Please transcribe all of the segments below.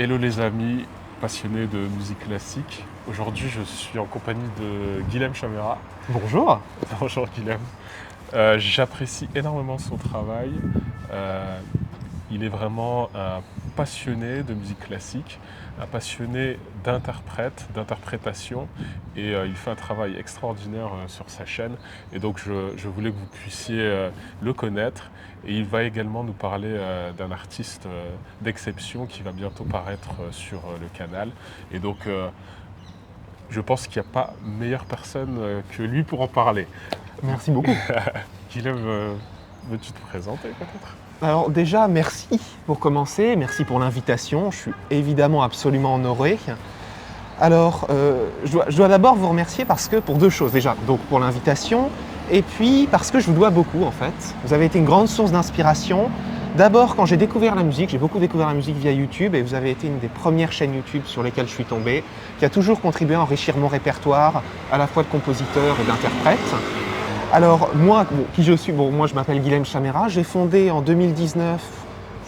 Hello les amis, passionnés de musique classique. Aujourd'hui, je suis en compagnie de Guilhem Chamera. Bonjour. Bonjour Guilhem. J'apprécie énormément son travail. Euh, il est vraiment un passionné de musique classique, un passionné d'interprétation, et il fait un travail extraordinaire sur sa chaîne. Et donc je voulais que vous puissiez le connaître. Et il va également nous parler d'un artiste d'exception qui va bientôt paraître sur le canal. Et donc je pense qu'il n'y a pas meilleure personne que lui pour en parler. Merci beaucoup. Guilhem, veux-tu te présenter peut-être ? Alors déjà, merci pour commencer, merci pour l'invitation. Je suis évidemment absolument honoré. Alors, je dois d'abord vous remercier pour deux choses déjà. Donc pour l'invitation et puis parce que je vous dois beaucoup en fait. Vous avez été une grande source d'inspiration. D'abord, quand j'ai découvert la musique, j'ai beaucoup découvert la musique via YouTube et vous avez été une des premières chaînes YouTube sur lesquelles je suis tombé, qui a toujours contribué à enrichir mon répertoire, à la fois de compositeur et d'interprète. Alors moi, qui je suis, moi je m'appelle Guilhem Chamera, j'ai fondé en 2019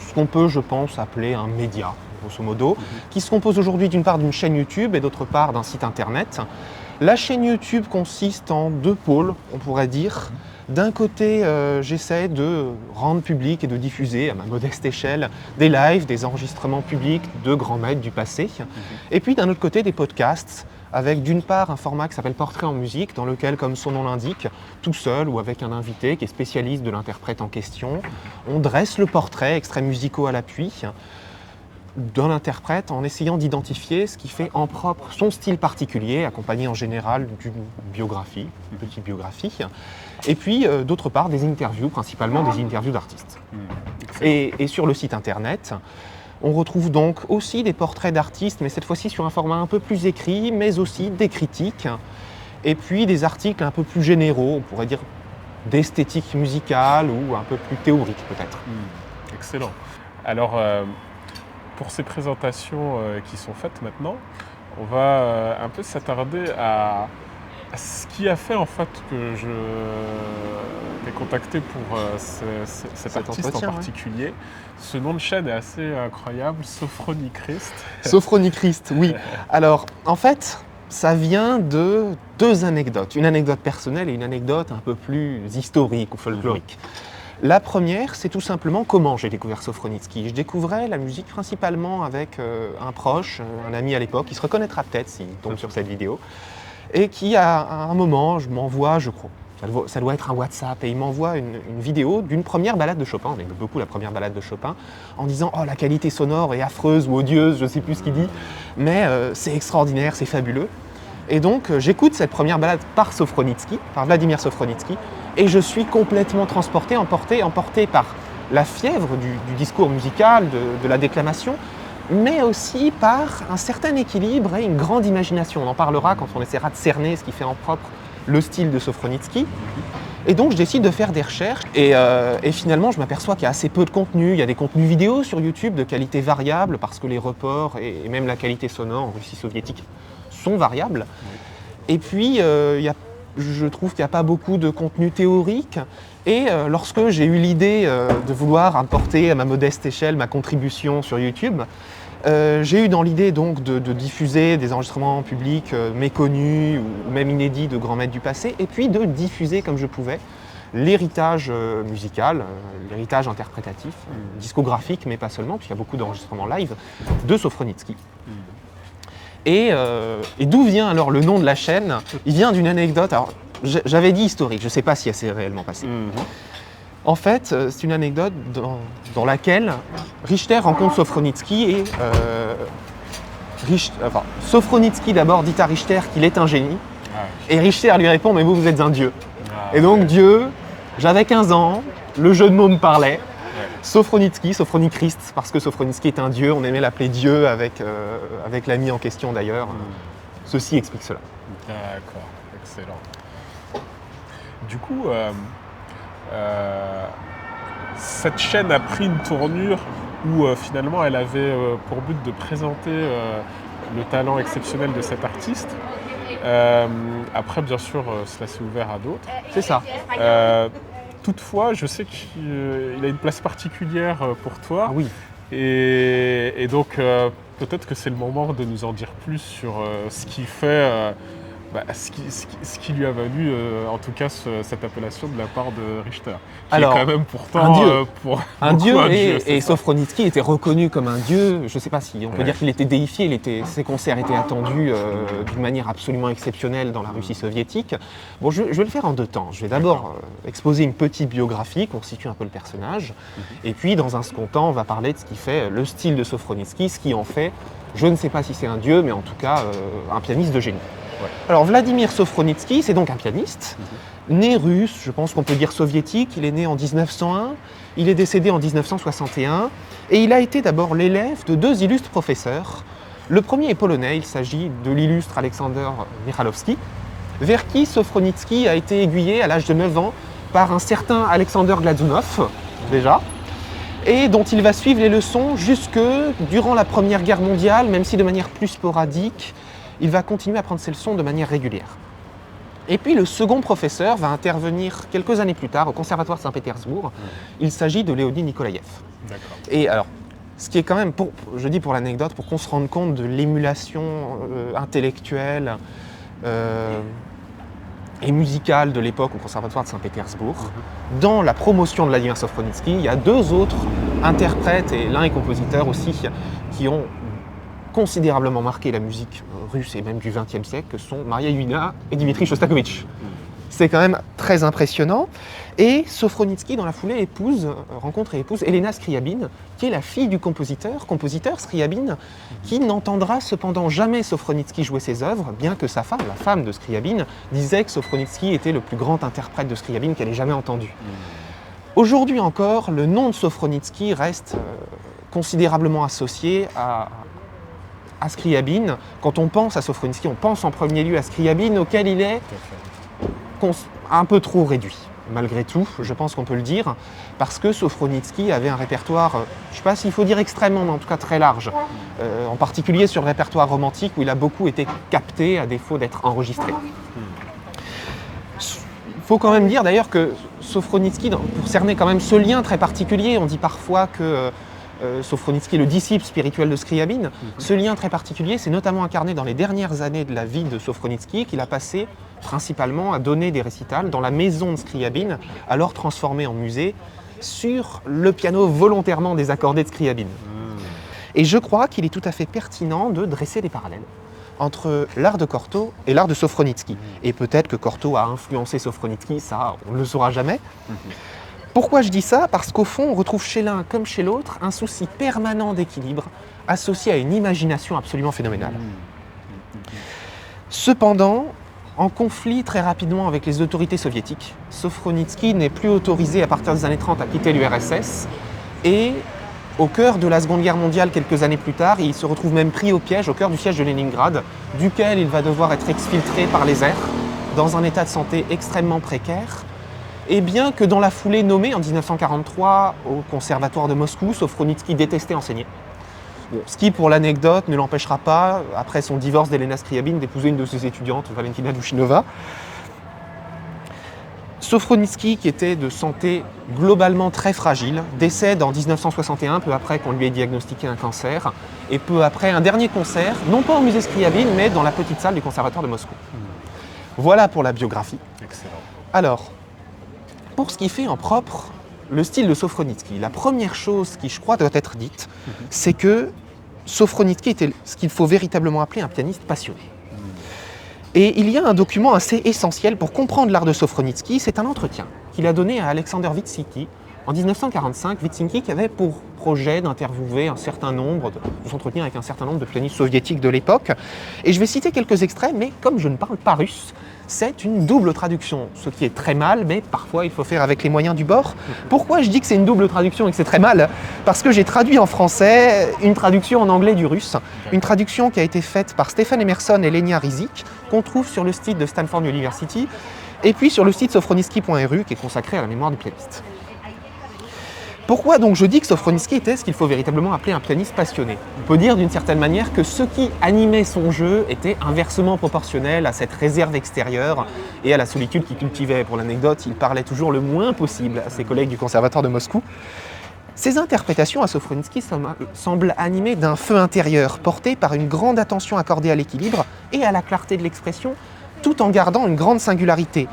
ce qu'on peut, je pense, appeler un média, grosso modo, qui se compose aujourd'hui d'une part d'une chaîne YouTube et d'autre part d'un site internet. La chaîne YouTube consiste en deux pôles, on pourrait dire. D'un côté, j'essaie de rendre public et de diffuser à ma modeste échelle des lives, des enregistrements publics de grands maîtres du passé. Et puis d'un autre côté, des podcasts avec d'une part un format qui s'appelle Portrait en musique, dans lequel, comme son nom l'indique, tout seul ou avec un invité qui est spécialiste de l'interprète en question, on dresse le portrait, extraits musicaux à l'appui, d'un interprète en essayant d'identifier ce qui fait en propre son style particulier, accompagné en général d'une biographie, une petite biographie, et puis d'autre part des interviews, principalement des interviews d'artistes. Et sur le site internet, on retrouve donc aussi des portraits d'artistes, mais cette fois-ci sur un format un peu plus écrit, mais aussi des critiques, et puis des articles un peu plus généraux, on pourrait dire d'esthétique musicale ou un peu plus théorique peut-être. Excellent. Alors, pour ces présentations qui sont faites maintenant, on va un peu s'attarder à ce qui a fait en fait que je t'ai contacté pour cet artiste en particulier. Ouais. Ce nom de chaîne est assez incroyable, Sophronichrist. Sophronichrist, oui. Alors, en fait, ça vient de deux anecdotes. Une anecdote personnelle et une anecdote un peu plus historique ou folklorique. La première, c'est tout simplement comment j'ai découvert Sophronitzky. Je découvrais la musique principalement avec un proche, un ami à l'époque, qui se reconnaîtra peut-être s'il tombe sur cette vidéo, et qui, à un moment, je m'envoie, je crois, ça doit être un WhatsApp, et il m'envoie une vidéo d'une première balade de Chopin, on aime beaucoup la première balade de Chopin, en disant « Oh, la qualité sonore est affreuse ou odieuse, je ne sais plus ce qu'il dit, mais c'est extraordinaire, c'est fabuleux ». Et donc, j'écoute cette première balade par Sophronitzky, par Vladimir Sophronitzky, et je suis complètement transporté, emporté par la fièvre du discours musical, de la déclamation, mais aussi par un certain équilibre et une grande imagination. On en parlera quand on essaiera de cerner ce qui fait en propre le style de Sophronitzky. Et donc je décide de faire des recherches et finalement je m'aperçois qu'il y a assez peu de contenu. Il y a des contenus vidéo sur YouTube de qualité variable parce que les reports et même la qualité sonore en Russie soviétique sont variables. Et puis je trouve qu'il n'y a pas beaucoup de contenu théorique. Et lorsque j'ai eu l'idée de vouloir apporter à ma modeste échelle ma contribution sur YouTube, j'ai eu dans l'idée donc de diffuser des enregistrements publics méconnus ou même inédits de grands maîtres du passé, et puis de diffuser comme je pouvais l'héritage musical, l'héritage interprétatif, discographique, mais pas seulement, puisqu'il y a beaucoup d'enregistrements live de Sophronitzky. Et d'où vient alors le nom de la chaîne ? Il vient d'une anecdote, alors j'avais dit historique, je ne sais pas si elle s'est réellement passée. En fait, c'est une anecdote dans laquelle Richter rencontre Sophronitzky et Sophronitzky d'abord dit à Richter qu'il est un génie et Richter lui répond « mais vous êtes un dieu ». Et donc Dieu, j'avais 15 ans, le jeu de mots me parlait. Sophronitzky, Sophronichrist, parce que Sophronitzky est un dieu, on aimait l'appeler Dieu avec l'ami en question d'ailleurs. Ceci explique cela. D'accord, excellent. Du coup, cette chaîne a pris une tournure où finalement elle avait pour but de présenter le talent exceptionnel de cet artiste. Après, bien sûr, cela s'est ouvert à d'autres. C'est ça. Toutefois, je sais qu'il a une place particulière pour toi. Ah oui. Et donc, peut-être que c'est le moment de nous en dire plus sur ce qui fait, ce qui lui a valu, en tout cas, cette appellation de la part de Richter. Qui Alors, est quand même pourtant un dieu. pour Un beaucoup dieu, c'est et ça. Sopronitsky était reconnu comme un dieu. Je ne sais pas si on peut Ouais. dire qu'il était déifié, ses concerts étaient attendus d'une manière absolument exceptionnelle dans la Russie soviétique. Bon, je vais le faire en 2 temps. Je vais d'abord exposer une petite biographie, constituer un peu le personnage, et puis dans un second temps, on va parler de ce qui fait le style de Sopronitsky, ce qui en fait, je ne sais pas si c'est un dieu, mais en tout cas un pianiste de génie. Ouais. Alors Vladimir Sopronitsky, c'est donc un pianiste, né russe, je pense qu'on peut dire soviétique. Il est né en 1901, il est décédé en 1961, et il a été d'abord l'élève de 2 illustres professeurs. Le premier est polonais, il s'agit de l'illustre Aleksander Michalowski, vers qui Sopronitsky a été aiguillé à l'âge de 9 ans par un certain Alexander Glazunov, déjà, et dont il va suivre les leçons jusque durant la Première Guerre mondiale, même si de manière plus sporadique. Il va continuer à prendre ses leçons de manière régulière. Et puis le second professeur va intervenir quelques années plus tard au Conservatoire de Saint-Pétersbourg. Il s'agit de Léonid Nikolaïev. D'accord. Et alors, ce qui est quand même, je dis pour l'anecdote, pour qu'on se rende compte de l'émulation intellectuelle et musicale de l'époque au Conservatoire de Saint-Pétersbourg, dans la promotion de Vladimir Sopronitsky, il y a 2 autres interprètes, et l'un est compositeur aussi, qui ont considérablement marqué la musique russe et même du XXe siècle, que sont Maria Yuina et Dmitri Shostakovich. C'est quand même très impressionnant. Et Sopronitsky, dans la foulée, rencontre et épouse Elena Scriabine, qui est la fille du compositeur Scriabine, qui n'entendra cependant jamais Sopronitsky jouer ses œuvres, bien que sa femme, la femme de Scriabine, disait que Sopronitsky était le plus grand interprète de Scriabine qu'elle ait jamais entendu. Aujourd'hui encore, le nom de Sopronitsky reste considérablement associé à Scriabine. Quand on pense à Sopronitsky, on pense en premier lieu à Scriabine, auquel il est un peu trop réduit. Malgré tout, je pense qu'on peut le dire, parce que Sopronitsky avait un répertoire, je ne sais pas s'il faut dire extrêmement, mais en tout cas très large, en particulier sur le répertoire romantique où il a beaucoup été capté à défaut d'être enregistré. Il faut quand même dire d'ailleurs que Sopronitsky, pour cerner quand même ce lien très particulier, on dit parfois que Sopronitsky est le disciple spirituel de Scriabine. Ce lien très particulier, c'est notamment incarné dans les dernières années de la vie de Sopronitsky, qu'il a passé principalement à donner des récitals dans la maison de Scriabine, alors transformée en musée, sur le piano volontairement désaccordé de Scriabine. Et je crois qu'il est tout à fait pertinent de dresser des parallèles entre l'art de Cortot et l'art de Sopronitsky. Et peut-être que Cortot a influencé Sopronitsky, ça on ne le saura jamais. Pourquoi je dis ça? Parce qu'au fond, on retrouve chez l'un comme chez l'autre un souci permanent d'équilibre associé à une imagination absolument phénoménale. Cependant, en conflit très rapidement avec les autorités soviétiques, Sopronitsky n'est plus autorisé à partir des années 30 à quitter l'URSS et au cœur de la Seconde Guerre mondiale, quelques années plus tard, il se retrouve même pris au piège au cœur du siège de Leningrad, duquel il va devoir être exfiltré par les airs, dans un état de santé extrêmement précaire. Et bien que dans la foulée nommée en 1943 au Conservatoire de Moscou, Sopronitsky détestait enseigner. Bon, ce qui, pour l'anecdote, ne l'empêchera pas, après son divorce d'Elena Scriabine, d'épouser une de ses étudiantes, Valentina Douchinova. Sopronitsky, qui était de santé globalement très fragile, décède en 1961, peu après qu'on lui ait diagnostiqué un cancer, et peu après un dernier concert, non pas au musée Scriabine, mais dans la petite salle du Conservatoire de Moscou. Voilà pour la biographie. Excellent. Alors, pour ce qui fait en propre le style de Sopronitsky, la première chose qui, je crois, doit être dite, c'est que Sopronitsky était ce qu'il faut véritablement appeler un pianiste passionné. Et il y a un document assez essentiel pour comprendre l'art de Sopronitsky, c'est un entretien qu'il a donné à Alexander Vitsynski en 1945. Vitsynski qui avait pour projet d'interviewer un certain nombre, de s'entretenir avec un certain nombre de pianistes soviétiques de l'époque. Et je vais citer quelques extraits, mais comme je ne parle pas russe, c'est une double traduction, ce qui est très mal, mais parfois il faut faire avec les moyens du bord. Pourquoi je dis que c'est une double traduction et que c'est très mal? Parce que j'ai traduit en français une traduction en anglais du russe, une traduction qui a été faite par Stephen Emerson et Lenia Rizik, qu'on trouve sur le site de Stanford University, et puis sur le site sopronitsky.ru, qui est consacré à la mémoire du pianiste. Pourquoi donc je dis que Sopronitsky était ce qu'il faut véritablement appeler un pianiste passionné? On peut dire d'une certaine manière que ce qui animait son jeu était inversement proportionnel à cette réserve extérieure et à la solitude qu'il cultivait. Pour l'anecdote, il parlait toujours le moins possible à ses collègues du Conservatoire de Moscou. Ces interprétations à Sofronicki semblent animées d'un feu intérieur, porté par une grande attention accordée à l'équilibre et à la clarté de l'expression, tout en gardant une grande singularité.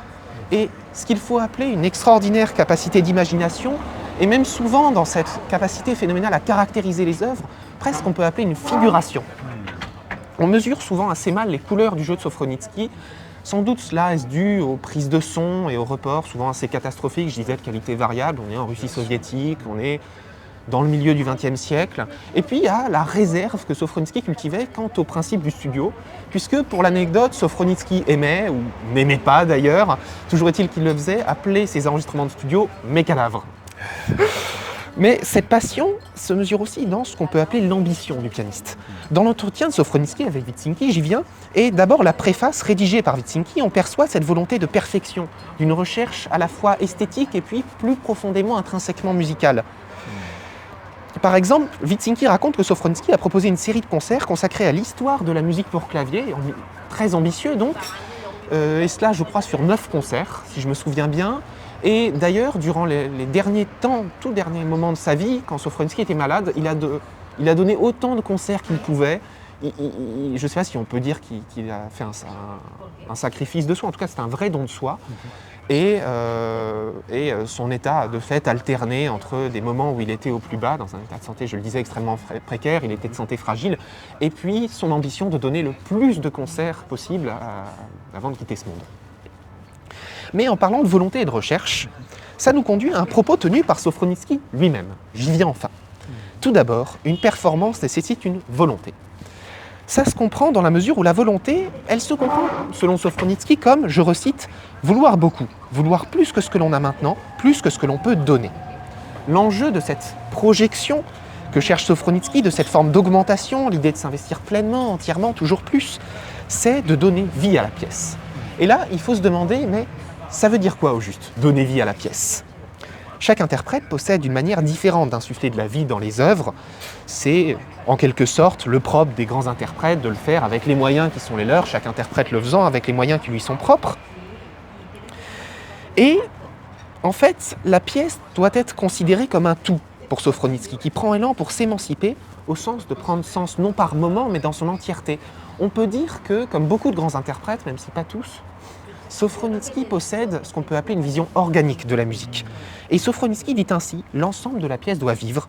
Et ce qu'il faut appeler une extraordinaire capacité d'imagination, et même souvent dans cette capacité phénoménale à caractériser les œuvres, presque on peut appeler une figuration. On mesure souvent assez mal les couleurs du jeu de Sofronicki. Sans doute cela est dû aux prises de son et aux reports, souvent assez catastrophiques, je disais de qualité variable. On est en Russie soviétique, on est dans le milieu du XXe siècle. Et puis il y a la réserve que Sofronicki cultivait quant au principe du studio, puisque pour l'anecdote, Sofronicki aimait, ou n'aimait pas d'ailleurs, toujours est-il qu'il le faisait, appeler ses enregistrements de studio « mes cadavres ». Mais cette passion se mesure aussi dans ce qu'on peut appeler l'ambition du pianiste. Dans l'entretien de Sofronicki avec Witsinki, j'y viens, et d'abord la préface rédigée par Witsinki, on perçoit cette volonté de perfection, d'une recherche à la fois esthétique et puis plus profondément intrinsèquement musicale. Par exemple, Witsinki raconte que Sofronicki a proposé une série de concerts consacrés à l'histoire de la musique pour clavier, très ambitieux donc, et cela je crois sur 9 concerts, si je me souviens bien. Et d'ailleurs, durant les derniers temps, tout dernier moment de sa vie, quand Sofronicki était malade, il a donné autant de concerts qu'il pouvait. Je ne sais pas si on peut dire qu'il a fait un sacrifice de soi, en tout cas c'est un vrai don de soi. Et son état de fait alterné entre des moments où il était au plus bas, dans un état de santé, je le disais, extrêmement précaire, il était de santé fragile, et puis son ambition de donner le plus de concerts possible avant de quitter ce monde. Mais en parlant de volonté et de recherche, ça nous conduit à un propos tenu par Sofronicki lui-même. J'y viens enfin. Tout d'abord, une performance nécessite une volonté. Ça se comprend dans la mesure où la volonté, elle se comprend, selon Sofronicki, comme, je recite, « vouloir beaucoup, vouloir plus que ce que l'on a maintenant, plus que ce que l'on peut donner ». L'enjeu de cette projection que cherche Sofronicki, de cette forme d'augmentation, l'idée de s'investir pleinement, entièrement, toujours plus, c'est de donner vie à la pièce. Et là, il faut se demander, mais ça veut dire quoi au juste, donner vie à la pièce ? Chaque interprète possède une manière différente d'insuffler de la vie dans les œuvres. C'est en quelque sorte le propre des grands interprètes de le faire avec les moyens qui sont les leurs, chaque interprète le faisant avec les moyens qui lui sont propres. Et en fait, la pièce doit être considérée comme un tout pour Sofronicki, qui prend élan pour s'émanciper au sens de prendre sens non par moment, mais dans son entièreté. On peut dire que, comme beaucoup de grands interprètes, même si pas tous, Sofronicki possède ce qu'on peut appeler une vision organique de la musique. Et Sofronicki dit ainsi, l'ensemble de la pièce doit vivre,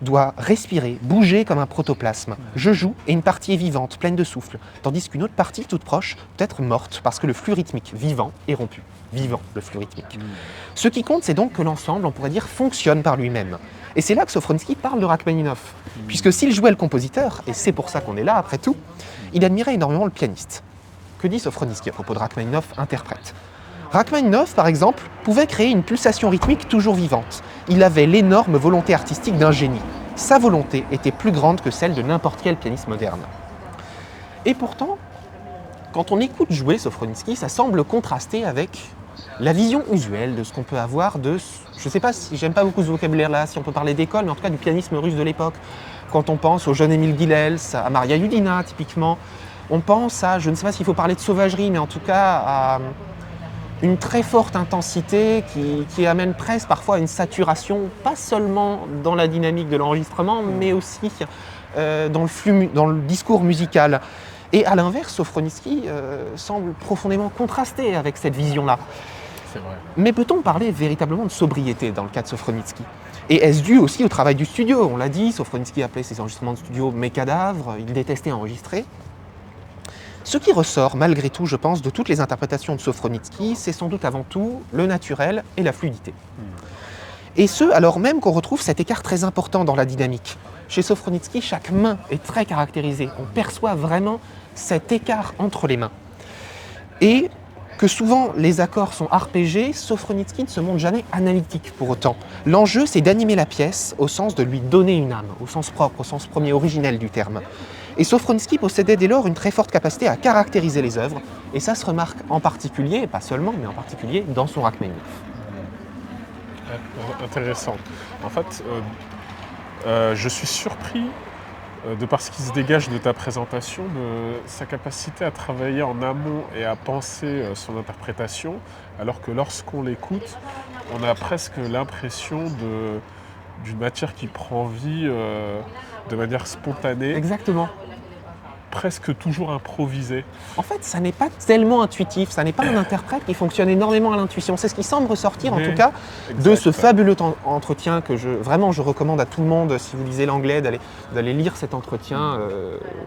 doit respirer, bouger comme un protoplasme. Je joue et une partie est vivante, pleine de souffle, tandis qu'une autre partie, toute proche, peut être morte parce que le flux rythmique vivant est rompu. Vivant, le flux rythmique. Ce qui compte, c'est donc que l'ensemble, on pourrait dire, fonctionne par lui-même. Et c'est là que Sofronicki parle de Rachmaninov, puisque s'il jouait le compositeur, et c'est pour ça qu'on est là après tout, il admirait énormément le pianiste. Que dit Sofronicki à propos de Rachmaninov, interprète ? Rachmaninov, par exemple, pouvait créer une pulsation rythmique toujours vivante. Il avait l'énorme volonté artistique d'un génie. Sa volonté était plus grande que celle de n'importe quel pianiste moderne. Et pourtant, quand on écoute jouer Sofronicki, ça semble contraster avec la vision usuelle de ce qu'on peut avoir de... Je ne sais pas si j'aime pas beaucoup ce vocabulaire-là, si on peut parler d'école, mais en tout cas du pianisme russe de l'époque. Quand on pense au jeune Émile Gilels, à Maria Yudina, typiquement, on pense à, je ne sais pas s'il faut parler de sauvagerie, mais en tout cas à une très forte intensité qui amène presque parfois à une saturation, pas seulement dans la dynamique de l'enregistrement, mais aussi dans le discours musical. Et à l'inverse, Sofronicki semble profondément contrasté avec cette vision-là. C'est vrai. Mais peut-on parler véritablement de sobriété dans le cas de Sofronicki ? Et est-ce dû aussi au travail du studio ? On l'a dit, Sofronicki appelait ses enregistrements de studio « mes cadavres », il détestait enregistrer. Ce qui ressort, malgré tout, je pense, de toutes les interprétations de Sofronicki, c'est sans doute avant tout le naturel et la fluidité. Et ce, alors même qu'on retrouve cet écart très important dans la dynamique. Chez Sofronicki, chaque main est très caractérisée. On perçoit vraiment cet écart entre les mains. Et que souvent les accords sont arpégés, Sofronicki ne se montre jamais analytique pour autant. L'enjeu, c'est d'animer la pièce au sens de lui donner une âme, au sens propre, au sens premier, originel du terme. Et Sofronicki possédait dès lors une très forte capacité à caractériser les œuvres, et ça se remarque en particulier, et pas seulement, mais en particulier dans son Rachmaninov. Intéressant. En fait, je suis surpris de par ce qui se dégage de ta présentation, de sa capacité à travailler en amont et à penser son interprétation, alors que lorsqu'on l'écoute, on a presque l'impression d'une matière qui prend vie de manière spontanée, Exactement. presque toujours improvisée. En fait, ça n'est pas tellement intuitif, ça n'est pas un interprète qui fonctionne énormément à l'intuition. C'est ce qui semble ressortir, en Mais- tout cas, de ce Exact. fabuleux entretien que je recommande à tout le monde, si vous lisez l'anglais, d'aller lire cet entretien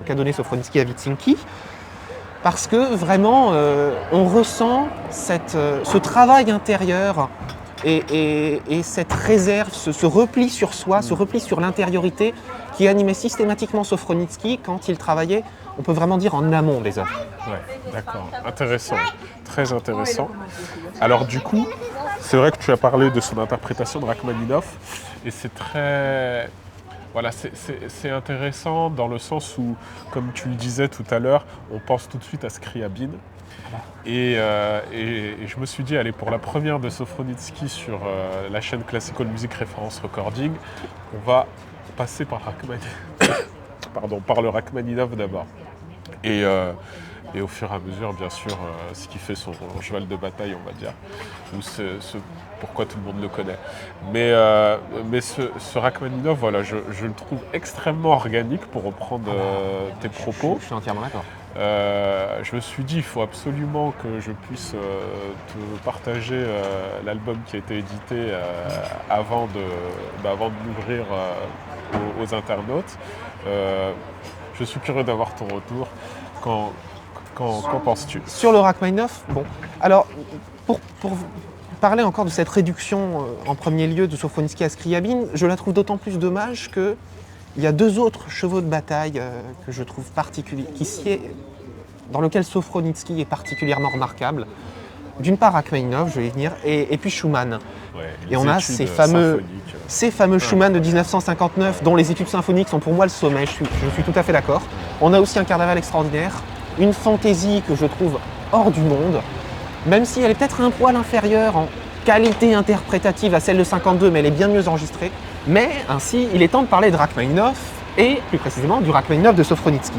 qu'a donné Sofronicki à Vitsinki. Parce que vraiment, on ressent ce travail intérieur et cette réserve, ce repli sur soi, ce repli sur l'intériorité qui animait systématiquement Sofronicki quand il travaillait, on peut vraiment dire, en amont des œuvres. Ouais, d'accord. Intéressant. Très intéressant. Alors du coup, c'est vrai que tu as parlé de son interprétation de Rachmaninoff et c'est très... Voilà, c'est intéressant dans le sens où, comme tu le disais tout à l'heure, on pense tout de suite à Scriabine. Et je me suis dit, allez, pour la première de Sofronicki sur la chaîne Classical Music Reference Recording, on va passer par par le Rachmaninoff d'abord. Et au fur et à mesure, bien sûr, ce qui fait son cheval de bataille, on va dire, ou pourquoi tout le monde le connaît. Mais ce Rachmaninoff, voilà, je le trouve extrêmement organique, pour reprendre tes propos. Je suis entièrement d'accord. Je me suis dit, il faut absolument que je puisse te partager l'album qui a été édité avant de l'ouvrir aux internautes. Je suis curieux d'avoir ton retour. Qu'en penses-tu? Sur le Rachmaninoff, bon, alors pour parler encore de cette réduction en premier lieu de Sofronicki à Scriabine, je la trouve d'autant plus dommage qu'il y a deux autres chevaux de bataille que je trouve particuliers, dans lesquels Sofronicki est particulièrement remarquable. D'une part Rachmaninoff, je vais y venir, et puis Schumann. Ouais, Et on a ces fameux Schumann de 1959 dont les études symphoniques sont pour moi le sommet, je suis tout à fait d'accord. On a aussi un carnaval extraordinaire, une fantaisie que je trouve hors du monde, même si elle est peut-être un poil inférieure en qualité interprétative à celle de 52, mais elle est bien mieux enregistrée. Mais ainsi, il est temps de parler de Rachmaninoff et plus précisément du Rachmaninoff de Sofronicki.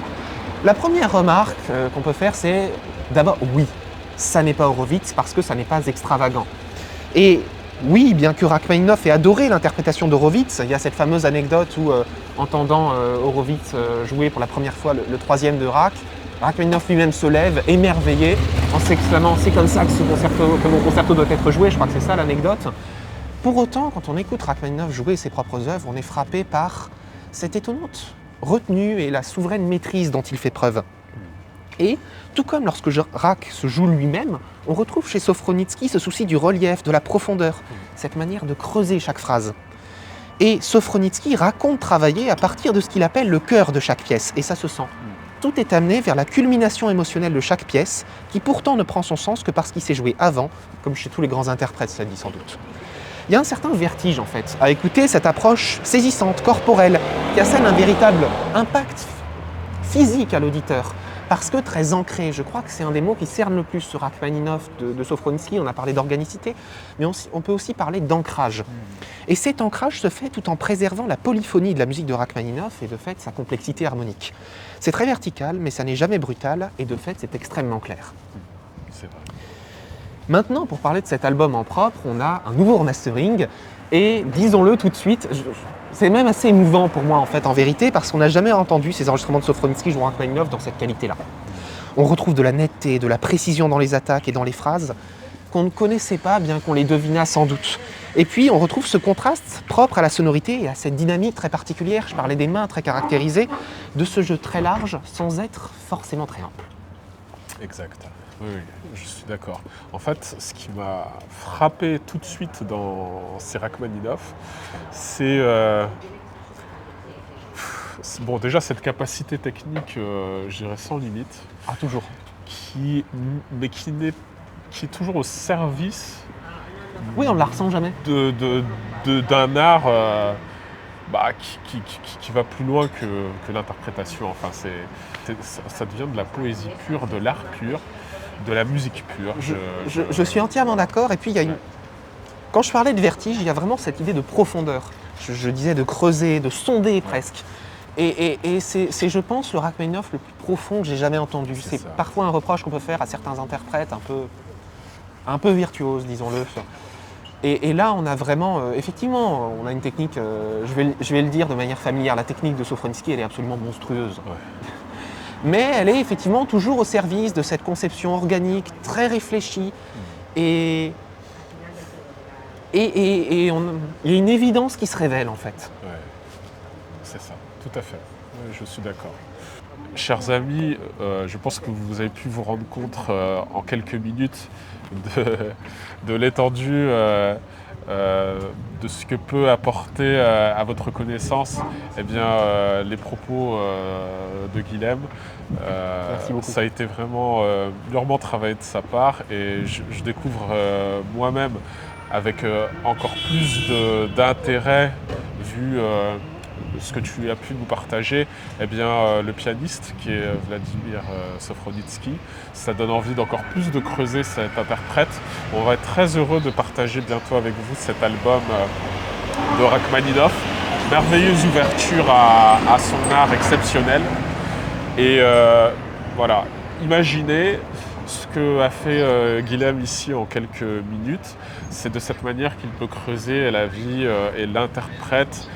La première remarque qu'on peut faire, c'est d'abord, oui, ça n'est pas Horowitz parce que ça n'est pas extravagant. Et oui, bien que Rachmaninoff ait adoré l'interprétation d'Horowitz, il y a cette fameuse anecdote où, entendant Horowitz jouer pour la première fois le troisième de Rachmaninoff lui-même se lève, émerveillé, en s'exclamant « c'est comme ça que mon concerto doit être joué », je crois que c'est ça l'anecdote. Pour autant, quand on écoute Rachmaninoff jouer ses propres œuvres, on est frappé par cette étonnante retenue et la souveraine maîtrise dont il fait preuve. Et tout comme lorsque Rach se joue lui-même, on retrouve chez Sofronicki ce souci du relief, de la profondeur, cette manière de creuser chaque phrase. Et Sofronicki raconte travailler à partir de ce qu'il appelle le cœur de chaque pièce, et ça se sent. Tout est amené vers la culmination émotionnelle de chaque pièce, qui pourtant ne prend son sens que parce qu'il s'est joué avant, comme chez tous les grands interprètes, ça dit sans doute. Il y a un certain vertige en fait, à écouter cette approche saisissante, corporelle, qui assène un véritable impact physique à l'auditeur, parce que très ancré. Je crois que c'est un des mots qui cerne le plus ce Rachmaninoff de Sofronicki. On a parlé d'organicité, mais on peut aussi parler d'ancrage. Et cet ancrage se fait tout en préservant la polyphonie de la musique de Rachmaninoff et de fait sa complexité harmonique. C'est très vertical, mais ça n'est jamais brutal, et de fait c'est extrêmement clair. C'est vrai. Maintenant, pour parler de cet album en propre, on a un nouveau remastering, et disons-le tout de suite, c'est même assez émouvant pour moi en fait, en vérité, parce qu'on n'a jamais entendu ces enregistrements de Sofronicki jouant Rachmaninoff dans cette qualité-là. On retrouve de la netteté, de la précision dans les attaques et dans les phrases qu'on ne connaissait pas, bien qu'on les devinât sans doute. Et puis on retrouve ce contraste propre à la sonorité et à cette dynamique très particulière, je parlais des mains très caractérisées, de ce jeu très large sans être forcément très ample. Exact. Oui, je suis d'accord. En fait, ce qui m'a frappé tout de suite dans ces Rachmaninoff, c'est bon, déjà cette capacité technique, je dirais sans limite, Ah, toujours. qui est toujours au service Oui, on ne la ressent jamais. d'un art qui va plus loin que l'interprétation. Enfin, ça devient de la poésie pure, de l'art pur, de la musique pure. Je suis entièrement d'accord. Et puis, il y a quand je parlais de vertige, il y a vraiment cette idée de profondeur. Je disais de creuser, de sonder presque. Et c'est, je pense, le Rachmaninoff le plus profond que j'ai jamais entendu. C'est ça. parfois un reproche qu'on peut faire à certains interprètes un peu virtuoses, disons-le. Et là, on a vraiment, effectivement, on a une technique, je vais le dire de manière familière, la technique de Sofronisky, elle est absolument monstrueuse. Ouais. Mais elle est effectivement toujours au service de cette conception organique, très réfléchie. Et il y a une évidence qui se révèle en fait. Ouais, c'est ça, tout à fait. Ouais, je suis d'accord. Chers amis, je pense que vous avez pu vous rendre compte en quelques minutes de l'étendue de ce que peut apporter à votre connaissance les propos de Guilhem. Merci beaucoup. Ça a été vraiment durement travaillé de sa part et je découvre moi-même avec encore plus d'intérêt vu ce que tu as pu nous partager, le pianiste qui est Vladimir Sofronitsky. Ça donne envie d'encore plus de creuser cet interprète. On va être très heureux de partager bientôt avec vous cet album de Rachmaninov. Merveilleuse ouverture à son art exceptionnel. Et voilà, imaginez ce que a fait Guilhem ici en quelques minutes. C'est de cette manière qu'il peut creuser la vie et l'interprète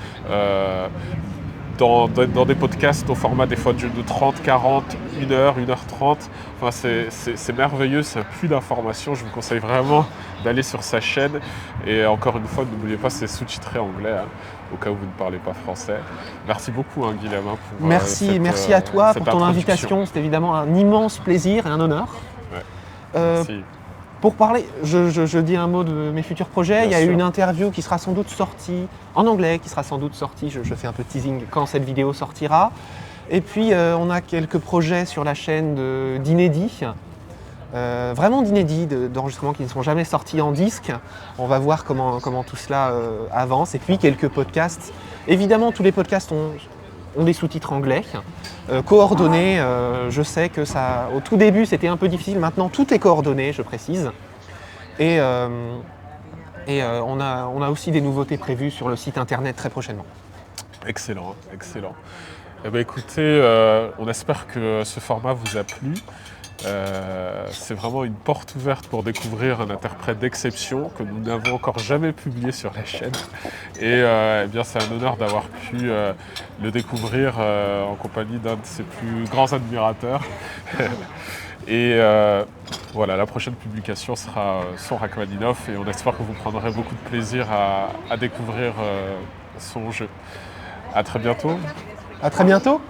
dans des podcasts au format des fois de 30, 40, 1 heure, 1h30. Enfin, c'est merveilleux, c'est un puits d'informations. Je vous conseille vraiment d'aller sur sa chaîne. Et encore une fois, n'oubliez pas, c'est sous-titré anglais, hein, au cas où vous ne parlez pas français. Merci beaucoup, hein, Guilhem, pour merci à toi pour ton introduction. invitation. C'était évidemment un immense plaisir et un honneur. Ouais. Merci. Pour parler, je dis un mot de mes futurs projets. Bien il y a sûr. une interview qui sera sans doute sortie en anglais, qui sera sans doute sortie. Je fais un peu de teasing quand cette vidéo sortira. Et puis on a quelques projets sur la chaîne d'inédits, vraiment d'inédits, d'enregistrements qui ne sont jamais sortis en disque. On va voir comment tout cela avance. Et puis quelques podcasts. Évidemment, tous les podcasts ont des sous-titres anglais, coordonnés. Je sais que ça, au tout début, c'était un peu difficile. Maintenant, tout est coordonné, je précise. Et on a aussi des nouveautés prévues sur le site internet très prochainement. Excellent, excellent. Écoutez, on espère que ce format vous a plu. C'est vraiment une porte ouverte pour découvrir un interprète d'exception que nous n'avons encore jamais publié sur la chaîne. Et c'est un honneur d'avoir pu le découvrir en compagnie d'un de ses plus grands admirateurs. Et voilà, la prochaine publication sera sur Rachmaninov et on espère que vous prendrez beaucoup de plaisir à découvrir son jeu. À très bientôt. À très bientôt.